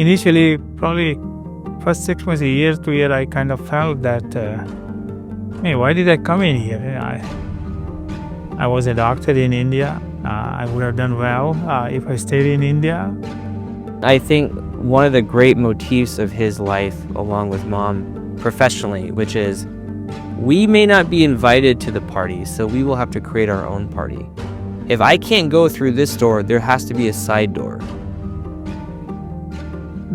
initially, probably first 6 months, a year to year, I kind of felt that, hey, why did I come in here? I was a doctor in India. I would have done well if I stayed in India. I think one of the great motifs of his life, along with mom, professionally, which is we may not be invited to the party, so we will have to create our own party. If I can't go through this door, there has to be a side door.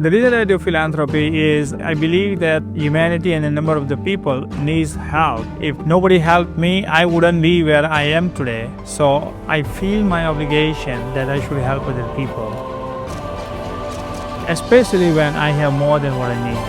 The reason I do philanthropy is I believe that humanity and a number of the people needs help. If nobody helped me, I wouldn't be where I am today. So I feel my obligation that I should help other people, especially when I have more than what I need.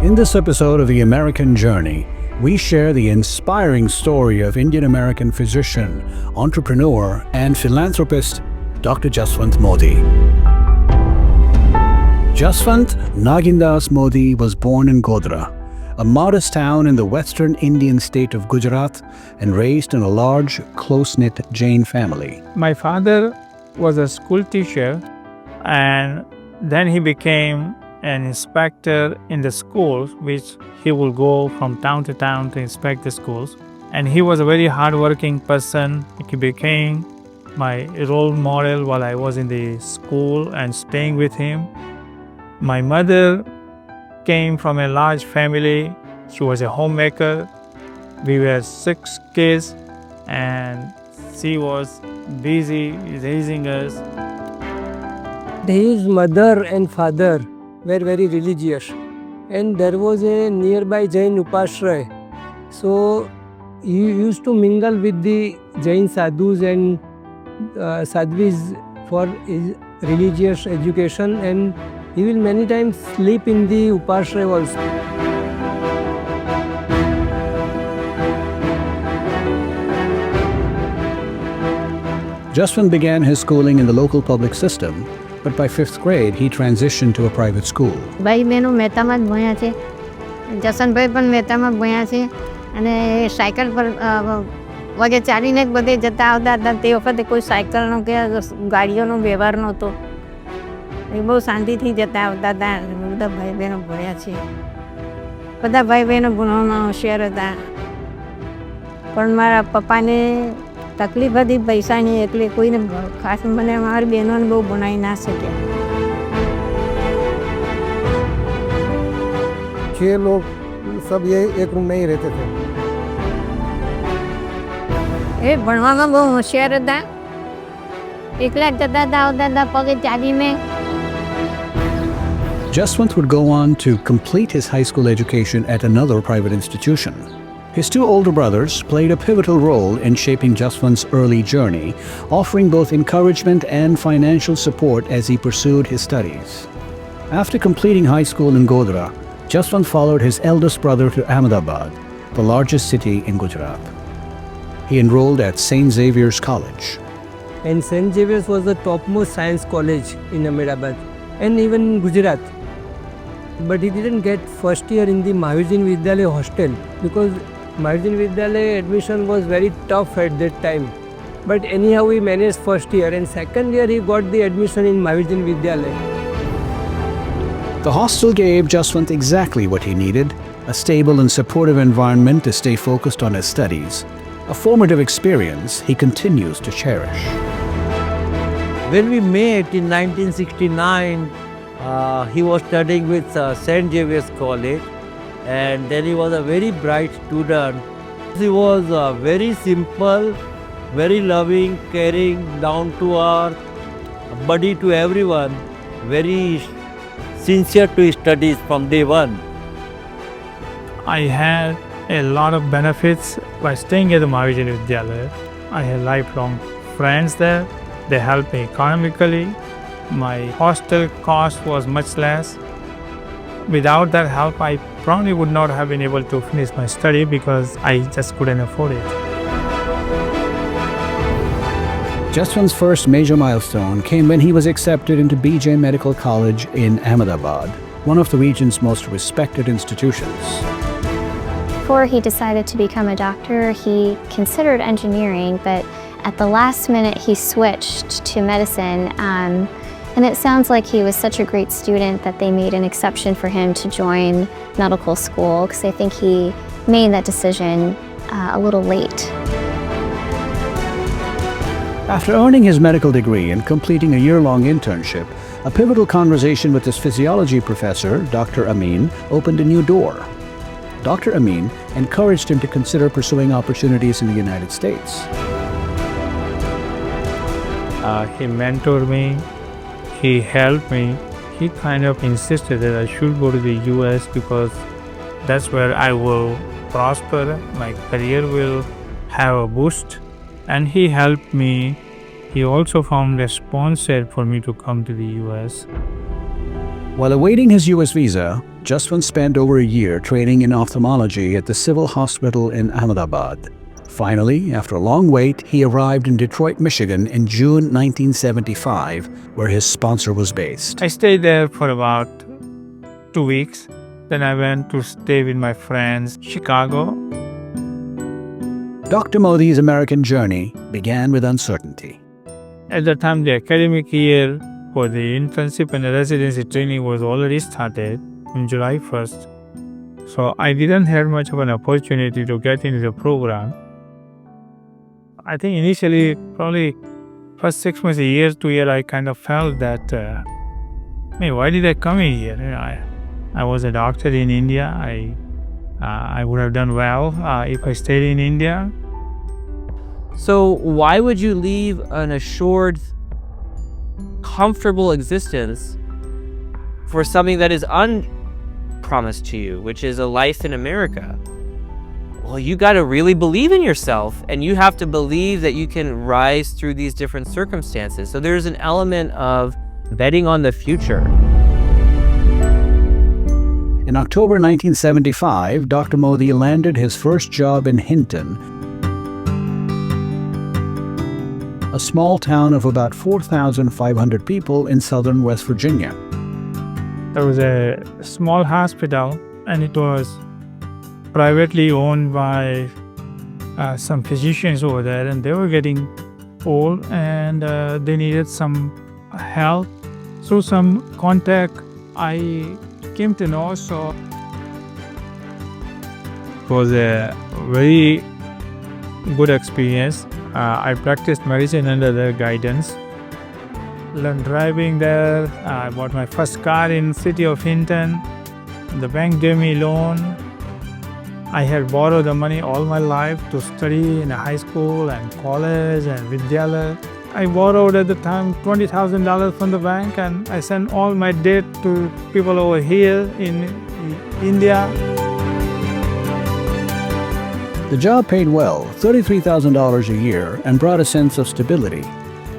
In this episode of The American Journey, we share the inspiring story of Indian-American physician, entrepreneur, and philanthropist Dr. Jasvant Modi. Jasvant Nagindas Modi was born in Godhra, a modest town in the western Indian state of Gujarat, and raised in a large, close-knit Jain family. My father was a school teacher, and then he became an inspector in the schools, which he will go from town to town to inspect the schools. And he was a very hardworking person. He became my role model while I was in the school and staying with him. My mother came from a large family. She was a homemaker. We were 6 kids, and she was busy raising us. His mother and father were very religious, and there was a nearby Jain upashray. So he used to mingle with the Jain sadhus and sadhvis for his religious education, and he will many times sleep in the upashray also. Jasvant began his schooling in the local public system, but by 5th grade, he transitioned to a private school. ભાઈ બહેનો મહેતામાં જ ભણ્યા છે. જસનભાઈ પણ મહેતામાં ભણ્યા છે, અને cycle પર વગે ચાલીને જ બધે જતા આવતા હતા. તે વખતે કોઈ સાયકલનો કે ગાડીઓનો વ્યવહાર નહોતો. એ બહુ શાંતિથી જતા આવતા હતા. બધા ભાઈ બહેનો ભણ્યા છે. બધા ભાઈ બહેનો ભણવામાં હોશિયાર હતા. પણ મારા પપ્પાને તકલીફ હતી પૈસાની, એટલે કોઈને ખાસ મને મારી બહેનોને બહુ ભણાવી ના શક્યા. छह लोग सब ये एक रूम में ही रहते थे. એ ભણવામાં બહુ હોશિયાર હતા. એકલા જ જતા હતા આવતા હતા પગે ચાલીને. Jasvant would go on to complete his high school education at another private institution. His 2 older brothers played a pivotal role in shaping Jasvant's early journey, offering both encouragement and financial support as he pursued his studies. After completing high school in Godhra, Jasvant followed his eldest brother to Ahmedabad, the largest city in Gujarat. He enrolled at St. Xavier's College. And St. Xavier's was the topmost science college in Ahmedabad and even in Gujarat. But he didn't get first year in the Mahavijin Vidyalaya hostel because Mahavijin Vidyalaya admission was very tough at that time. But anyhow he managed first year, and second year he got the admission in Mahavijin Vidyalaya. The hostel gave Jasvant exactly what he needed, a stable and supportive environment to stay focused on his studies, a formative experience he continues to cherish. When we met in 1969, he was studying with St. Xavier's College, and then he was a very bright student. He was very simple, very loving, caring, down to earth, buddy to everyone, very sincere to his studies from day one. I had a lot of benefits by staying at the Mahavijin Vidyalaya. I had lifelong friends there. They helped me economically. My hostel cost was much less. Without that help, I probably would not have been able to finish my study because I just couldn't afford it. Jasvant's first major milestone came when he was accepted into BJ Medical College in Ahmedabad, one of the region's most respected institutions. Before he decided to become a doctor, he considered engineering, but at the last minute he switched to medicine. And it sounds like he was such a great student that they made an exception for him to join medical school, because I think he made that decision a little late. After earning his medical degree and completing a year-long internship, a pivotal conversation with his physiology professor, Dr. Amin, opened a new door. Dr. Amin encouraged him to consider pursuing opportunities in the United States. He mentored me, he helped me. He kind of insisted that I should go to the US because that's where I will prosper, my career will have a boost. And he helped me. He also found a sponsor for me to come to the US. While awaiting his US visa, Jasvant spent over a year training in ophthalmology at the Civil Hospital in Ahmedabad. Finally, after a long wait, he arrived in Detroit, Michigan in June 1975, where his sponsor was based. I stayed there for about 2 weeks. Then I went to stay with my friends in Chicago. Dr. Modi's American journey began with uncertainty. At the time, the academic year for the internship and the residency training was already started on July 1st. So I didn't have much of an opportunity to get into the program. I think initially, probably first 6 months, a year, 2 years, I kind of felt that, why did I come in here? I was a doctor in India. I would have done well if I stayed in India. So why would you leave an assured, comfortable existence for something that is unpromised to you, which is a life in America? Well, you got to really believe in yourself, and you have to believe that you can rise through these different circumstances. So there's an element of betting on the future. In October 1975, Dr. Modi landed his first job in Hinton, a small town of about 4,500 people in southern West Virginia. There was a small hospital, and it was privately owned by some physicians over there, and they were getting old, and they needed some help. Through some contact, I came to know, so it was a very good experience. I practiced medicine under their guidance. Learned driving there. I bought my first car in city of Hinton. The bank gave me loan. I had borrowed the money all my life to study in a high school and college and Vidyalaya. I borrowed at the time $20,000 from the bank, and I sent all my debt to people over here in India. The job paid well, $33,000 a year, and brought a sense of stability.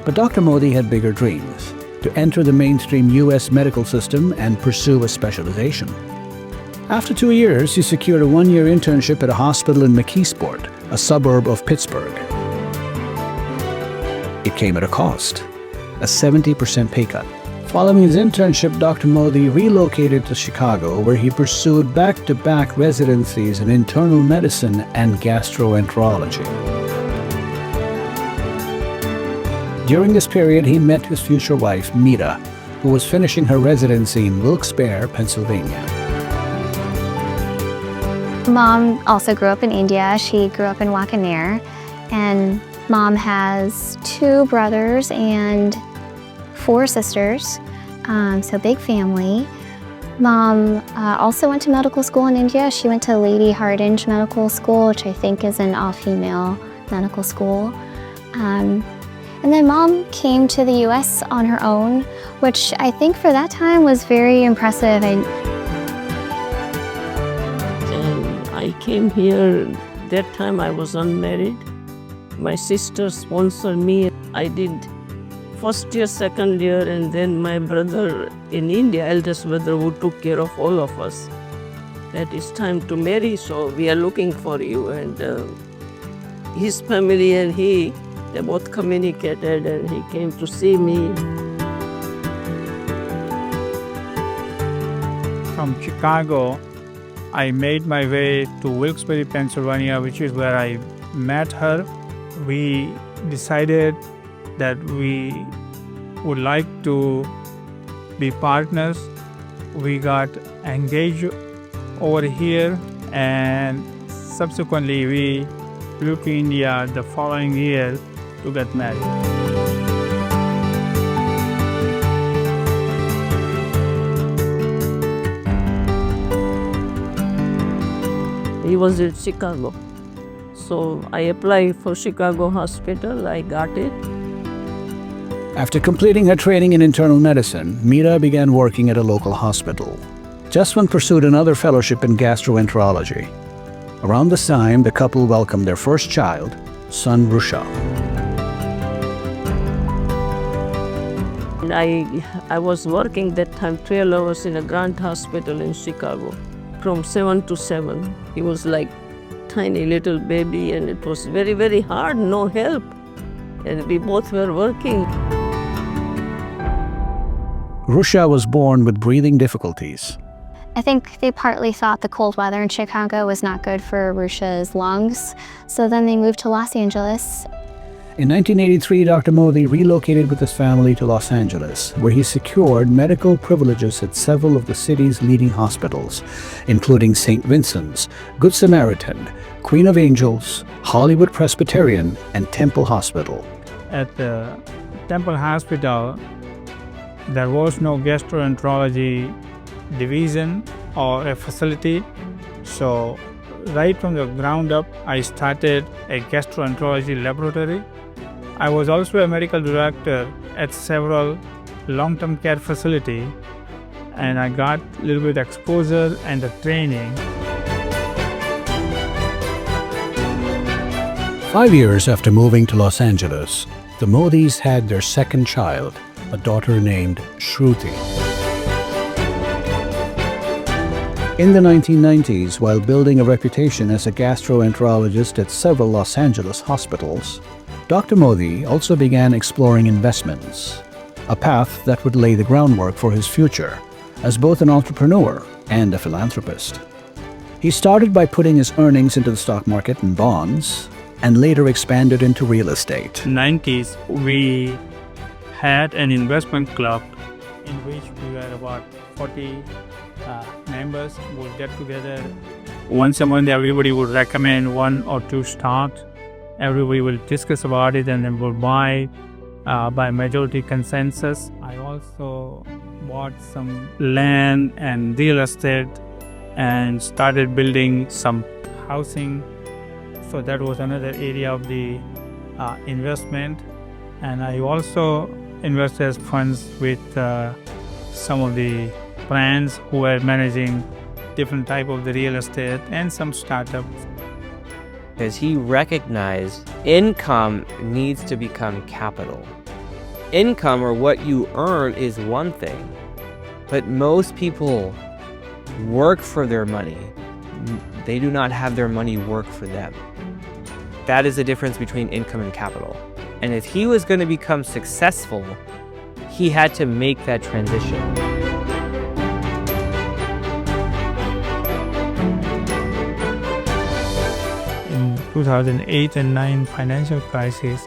But Dr. Modi had bigger dreams, to enter the mainstream US medical system and pursue a specialization. After 2 years, he secured a one-year internship at a hospital in McKeesport, a suburb of Pittsburgh. It came at a cost, a 70% pay cut. Following his internship, Dr. Modi relocated to Chicago, where he pursued back-to-back residencies in internal medicine and gastroenterology. During this period, he met his future wife, Meera, who was finishing her residency in Wilkes-Barre, Pennsylvania. Mom also grew up in India. She grew up in Wakaner, and Mom has 2 brothers and 4 sisters, so big family. Mom also went to medical school in India. She went to Lady Hardinge Medical School, which I think is an all-female medical school. And then Mom came to the US on her own, which I think for that time was very impressive. I came here, that time I was unmarried. My sister sponsored me. I did first year, second year, and then my brother in India, eldest brother, who took care of all of us. That it's time to marry, so we are looking for you. And his family and he They both communicated and he came to see me. From Chicago, I made my way to Wilkes-Barre, Pennsylvania, which is where I met her. We decided that we would like to be partners. We got engaged over here, and subsequently we flew to India the following year to get married. He was in Chicago. So I applied for Chicago Hospital. I got it. After completing her training in internal medicine, Meera began working at a local hospital. Jasvant pursued another fellowship in gastroenterology. Around this time, the couple welcomed their first child, son Rusha. And I was working that time 12 hours in a Grant Hospital in Chicago. From 7 to 7. He was like tiny little baby and it was very, very hard, no help. And we both were working. Rusha was born with breathing difficulties. I think they partly thought the cold weather in Chicago was not good for Rusha's lungs, so then they moved to Los Angeles. In 1983, Dr. Modi relocated with his family to Los Angeles, where he secured medical privileges at several of the city's leading hospitals, including St. Vincent's, Good Samaritan, Queen of Angels, Hollywood Presbyterian, and Temple Hospital. At the Temple Hospital, there was no gastroenterology division or a facility. So right from the ground up, I started a gastroenterology laboratory. I was also a medical director at several long-term care facilities, and I got a little bit exposure and the training. 5 years after moving to Los Angeles, the Modis had their second child, a daughter named Shruti. In the 1990s, while building a reputation as a gastroenterologist at several Los Angeles hospitals, Dr. Modi also began exploring investments, a path that would lay the groundwork for his future as both an entrepreneur and a philanthropist. He started by putting his earnings into the stock market and bonds, and later expanded into real estate. In the 90s, we had an investment club in which we were about 40 members would get together. Once a month, everybody would recommend one or two stocks. Everybody will discuss about it and then will buy by majority consensus. I also bought some land and real estate and started building some housing. So that was another area of the investment. And I also invested as funds with some of the brands who were managing different type of the real estate and some startups. Because he recognized income needs to become capital. Income, or what you earn, is one thing, but most people work for their money. They do not have their money work for them. That is the difference between income and capital. And if he was going to become successful, he had to make that transition. In 2008 and 9 financial crisis,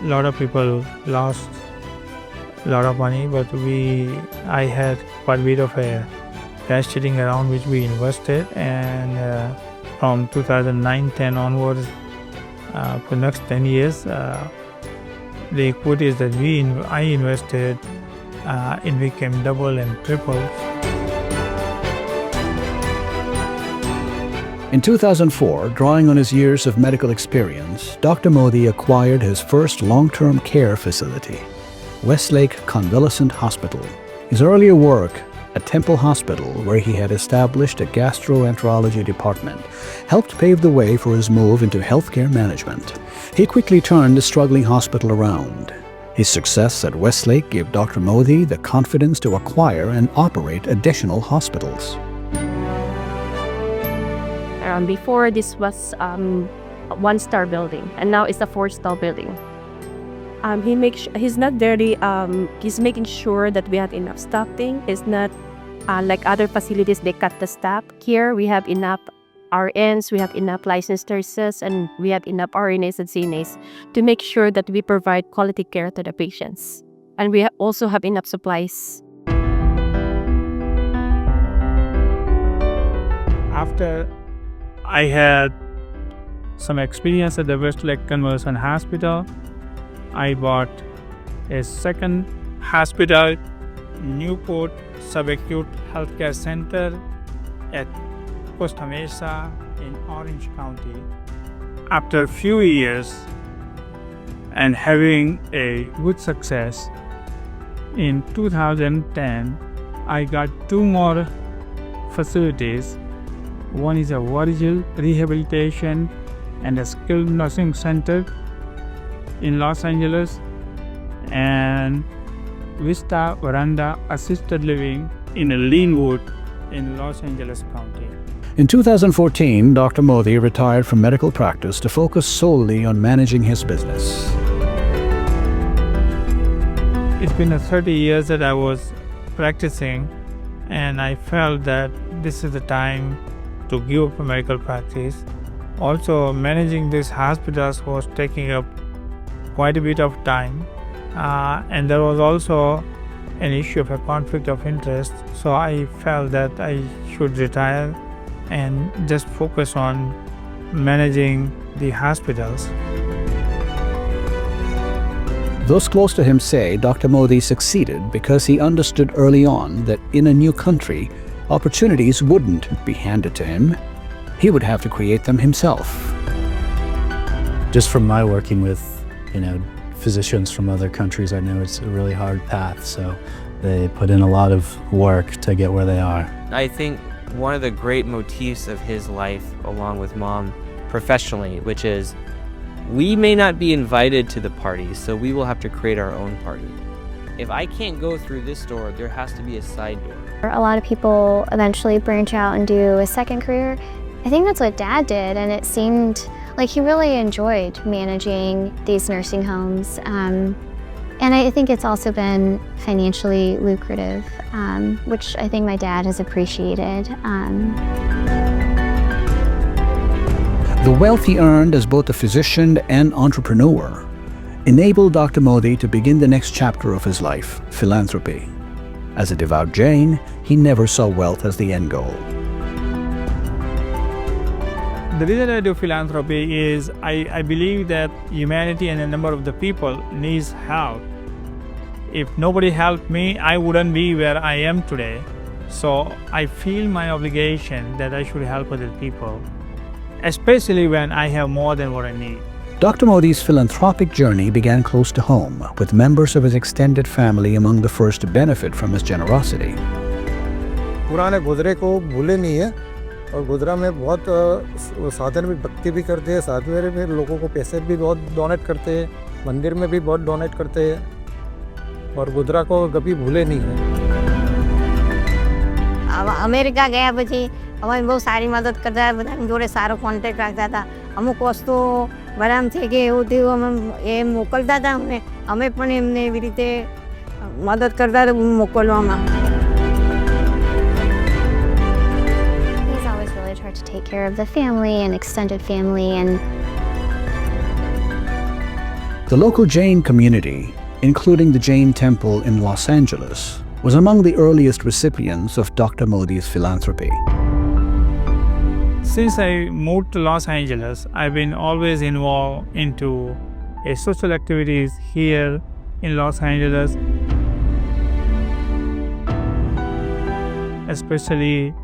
a lot of people lost a lot of money, but I had quite a bit of a cash sitting around which we invested, and from 2009-10 onwards, for the next 10 years, the equities that I invested, it became double and triple. In 2004, drawing on his years of medical experience, Dr. Modi acquired his first long-term care facility, Westlake Convalescent Hospital. His earlier work at Temple Hospital, where he had established a gastroenterology department, helped pave the way for his move into healthcare management. He quickly turned the struggling hospital around. His success at Westlake gave Dr. Modi the confidence to acquire and operate additional hospitals. Before, this was a one-star building, and now it's a 4-star building. He's not very he's making sure that we have enough staffing. It's not like other facilities, they cut the staff. Here we have enough RNs, we have enough licensed nurses, and we have enough RNAs and CNAs to make sure that we provide quality care to the patients. And we also have enough supplies. After I had some experience at the Westlake Conversion Hospital, I bought a second hospital, Newport Subacute Healthcare Center at Costa Mesa in Orange County. After a few years and having a good success, in 2010, I got 2 more facilities. One is a Virgil Rehabilitation and a Skilled Nursing Center in Los Angeles, and Vista Veranda Assisted Living in Linwood in Los Angeles County. In 2014, Dr. Modi retired from medical practice to focus solely on managing his business. It's been 30 years that I was practicing, and I felt that this is the time to give up medical practice. Also, managing these hospitals was taking up quite a bit of time, and there was also an issue of a conflict of interest. So I felt that I should retire and just focus on managing the hospitals. Those close to him say Dr. Modi succeeded because he understood early on that in a new country, opportunities wouldn't be handed to him. He would have to create them himself. Just from my working with, physicians from other countries, I know it's a really hard path, so they put in a lot of work to get where they are. I think one of the great motifs of his life, along with Mom, professionally, which is we may not be invited to the party, so we will have to create our own party. If I can't go through this door, there has to be a side door. A lot of people eventually branch out and do a second career. I think that's what Dad did, and it seemed like he really enjoyed managing these nursing homes. And I think it's also been financially lucrative, which I think my dad has appreciated. The wealth he earned as both a physician and entrepreneur enabled Dr. Modi to begin the next chapter of his life, philanthropy. As a devout Jain, he never saw wealth as the end goal. The reason I do philanthropy is I believe that humanity and a number of the people needs help. If nobody helped me, I wouldn't be where I am today. So I feel my obligation that I should help other people, especially when I have more than what I need. Dr. Modi's philanthropic journey began close to home, with members of his extended family among the first to benefit from his generosity. पुराने गुजरे को भूले नहीं है और गुजरा में बहुत साधन भी भक्ति भी करते हैं, साथ में भी लोगों को पैसे भी बहुत डोनेट करते हैं, मंदिर में भी बहुत डोनेट करते हैं और गुजरा को कभी भूले नहीं है. અમેરિકા ગયા પછી અમે બહુ સારી મદદ કરતા, બધાની જોડે સારો કોન્ટેક્ટ રાખતા હતા. અમુક વસ્તુ બરાબર છે કે એવું થયું, અમે એ મોકલતા હતા, અમે પણ એમને એવી રીતે મદદ કરતા હતા મોકલવામાં. He's always really tried to take care of the family and extended family. And The local Jain community, including the Jain temple in Los Angeles, was among the earliest recipients of Dr. Modi's philanthropy. Since I moved to Los Angeles, I've been always involved into social activities here in Los Angeles, especially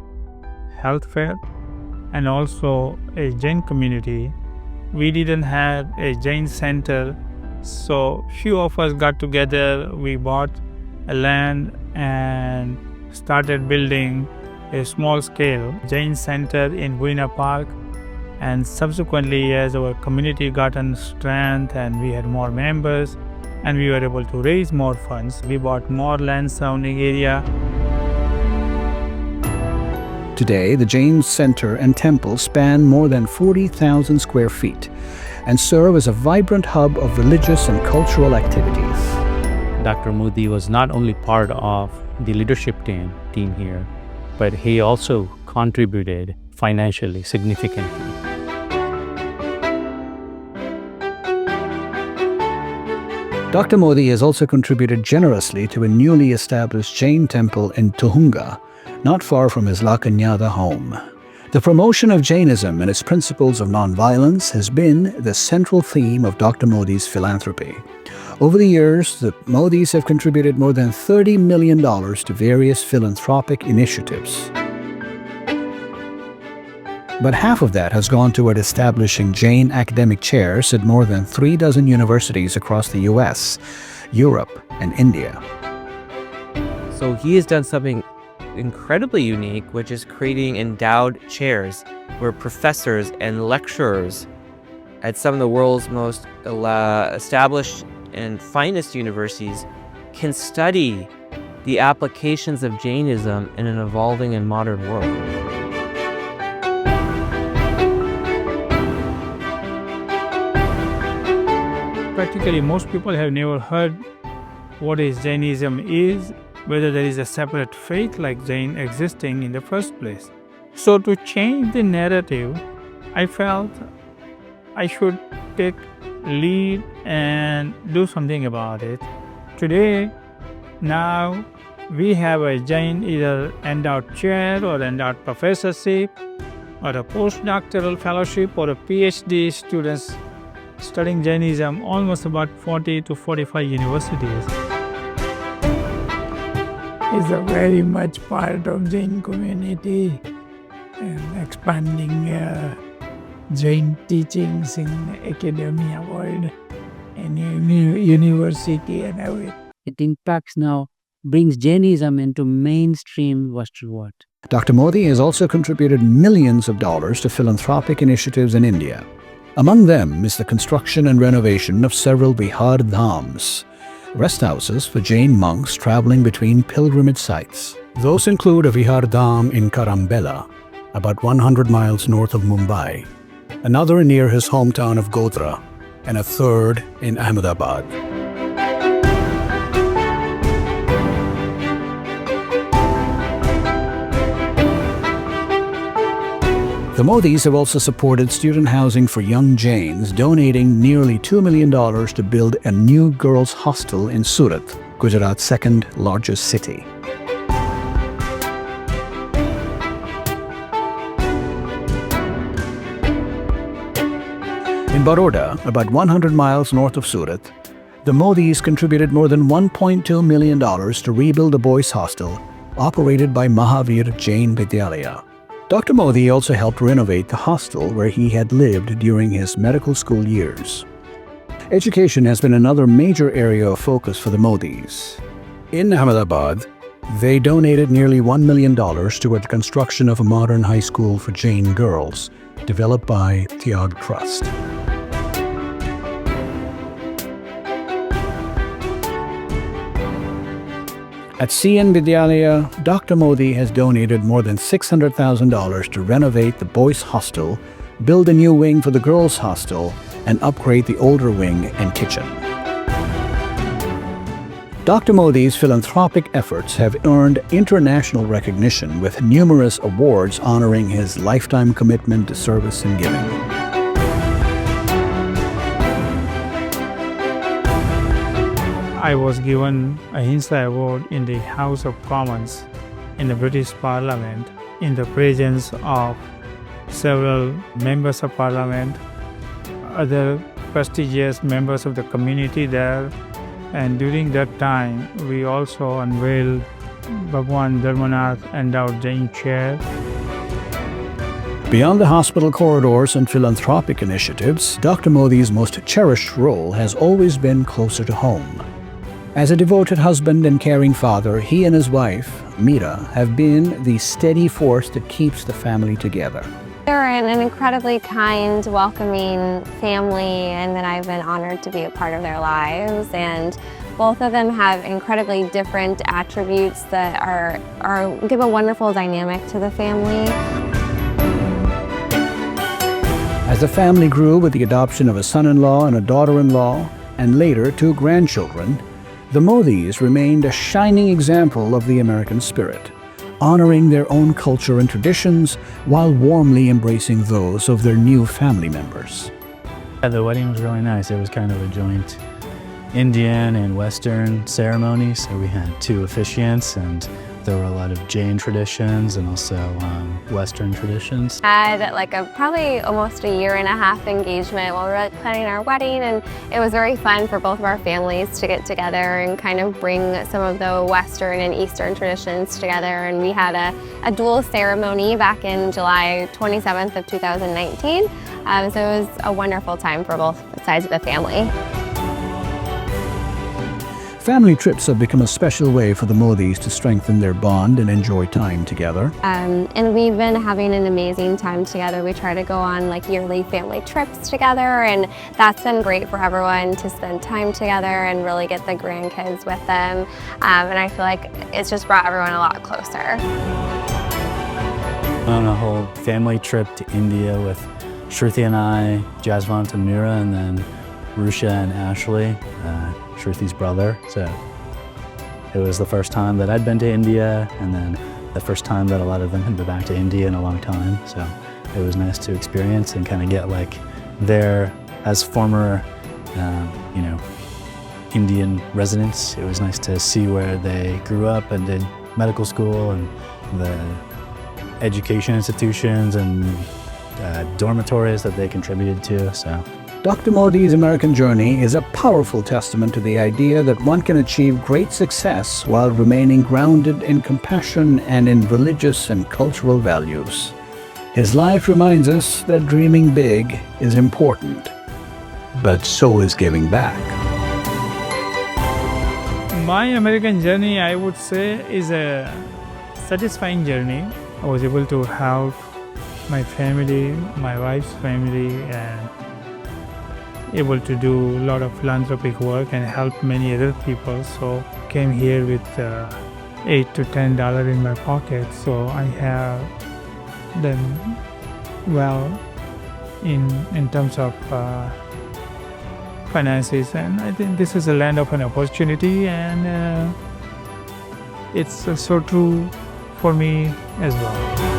health fair and also a Jain community. We didn't have a Jain center, so few of us got together. We bought a land and started building a small-scale Jain center in Buena Park, and subsequently, as our community got on strength and we had more members and we were able to raise more funds, we bought more land surrounding area. Today, the Jain Center and Temple span more than 40,000 square feet and serve as a vibrant hub of religious and cultural activities. Dr. Modi was not only part of the leadership team here, but he also contributed financially significantly. Dr. Modi has also contributed generously to a newly established Jain temple in Tuhunga, not far from his Lakanyada home. The promotion of Jainism and its principles of nonviolence has been the central theme of Dr. Modi's philanthropy. Over the years, the Modis have contributed more than $30 million to various philanthropic initiatives. But half of that has gone toward establishing Jain academic chairs at more than 36 universities across the US, Europe, and India. So he has done something incredibly unique, which is creating endowed chairs where professors and lecturers at some of the world's most established and finest universities can study the applications of Jainism in an evolving and modern world. Practically, most people have never heard what is Jainism is, whether there is a separate faith like Jain existing in the first place. So to change the narrative, I felt I should take lead and do something about it. Today, now we have a Jain either endowed chair or endowed professorship or a postdoctoral fellowship or a PhD students studying Jainism almost about 40 to 45 universities. It's a very much part of Jain community and expanding Jain teachings in academia world and university and everything. It impacts now, brings Jainism into mainstream Western world. Dr. Modi has also contributed millions of dollars to philanthropic initiatives in India. Among them is the construction and renovation of several Vihar Dhams, rest houses for Jain monks traveling between pilgrimage sites. Those include a Vihar Dham in Karambela, about 100 miles north of Mumbai, another near his hometown of Godhra, and a third in Ahmedabad. The Modis have also supported student housing for young Jains, donating nearly $2 million to build a new girls' hostel in Surat, Gujarat's second largest city. In Baroda, about 100 miles north of Surat, the Modis contributed more than $1.2 million to rebuild a boys' hostel operated by Mahavir Jain Vidyalaya. Dr. Modi also helped renovate the hostel where he had lived during his medical school years. Education has been another major area of focus for the Modis. In Ahmedabad, they donated nearly $1 million toward the construction of a modern high school for Jain girls, developed by Tyag Trust. At CN Vidyalaya, Dr. Modi has donated more than $600,000 to renovate the boys' hostel, build a new wing for the girls' hostel, and upgrade the older wing and kitchen. Dr. Modi's philanthropic efforts have earned international recognition with numerous awards honoring his lifetime commitment to service and giving. I was given a Hinsa Award in the House of Commons in the British Parliament in the presence of several members of Parliament, other prestigious members of the community there, and during that time we also unveiled Bhagwan Dharmanath Endowed Jain Chair. Beyond the hospital corridors and philanthropic initiatives, Dr. Modi's most cherished role has always been closer to home. As a devoted husband and caring father, he and his wife, Meera, have been the steady force that keeps the family together. They're an incredibly kind, welcoming family, and that I've been honored to be a part of their lives. And Both of them have incredibly different attributes that give a wonderful dynamic to the family. As the family grew with the adoption of a son-in-law and a daughter-in-law, and later 2 grandchildren, the Modis remained a shining example of the American spirit, honoring their own culture and traditions while warmly embracing those of their new family members. Yeah, the wedding was really nice. It was kind of a joint Indian and Western ceremony, so we had 2 officiants, and there were a lot of Jain traditions and also Western traditions. Had like probably almost a 1.5 year engagement while we were planning our wedding, and it was very fun for both of our families to get together and kind of bring some of the Western and Eastern traditions together. And we had a dual ceremony back in July 27th of 2019. So it was a wonderful time for both sides of the family. Family trips have become a special way for the Modis to strengthen their bond and enjoy time together. And we've been having an amazing time together. We try to go on like yearly family trips together, and that's been great for everyone to spend time together and really get the grandkids with them. And I feel like it's just brought everyone a lot closer. On a whole family trip to India with Shruti and I, Jasvant and Mira, and then Rusha and Ashley, Shruti's brother. So it was the first time that I'd been to India, and then the first time that a lot of them had been back to India in a long time. So it was nice to experience and kind of get like their, as former, Indian residents, it was nice to see where they grew up and did medical school and the education institutions and dormitories that they contributed to. So Dr. Modi's American journey is a powerful testament to the idea that one can achieve great success while remaining grounded in compassion and in religious and cultural values. His life reminds us that dreaming big is important, but so is giving back. My American journey, I would say, is a satisfying journey. I was able to help my family, my wife's family, and able to do a lot of philanthropic work and help many other people. So came here with $8 to $10 in my pocket. So I have done well in terms of finances, and I think this is a land of an opportunity, and it's so true for me as well.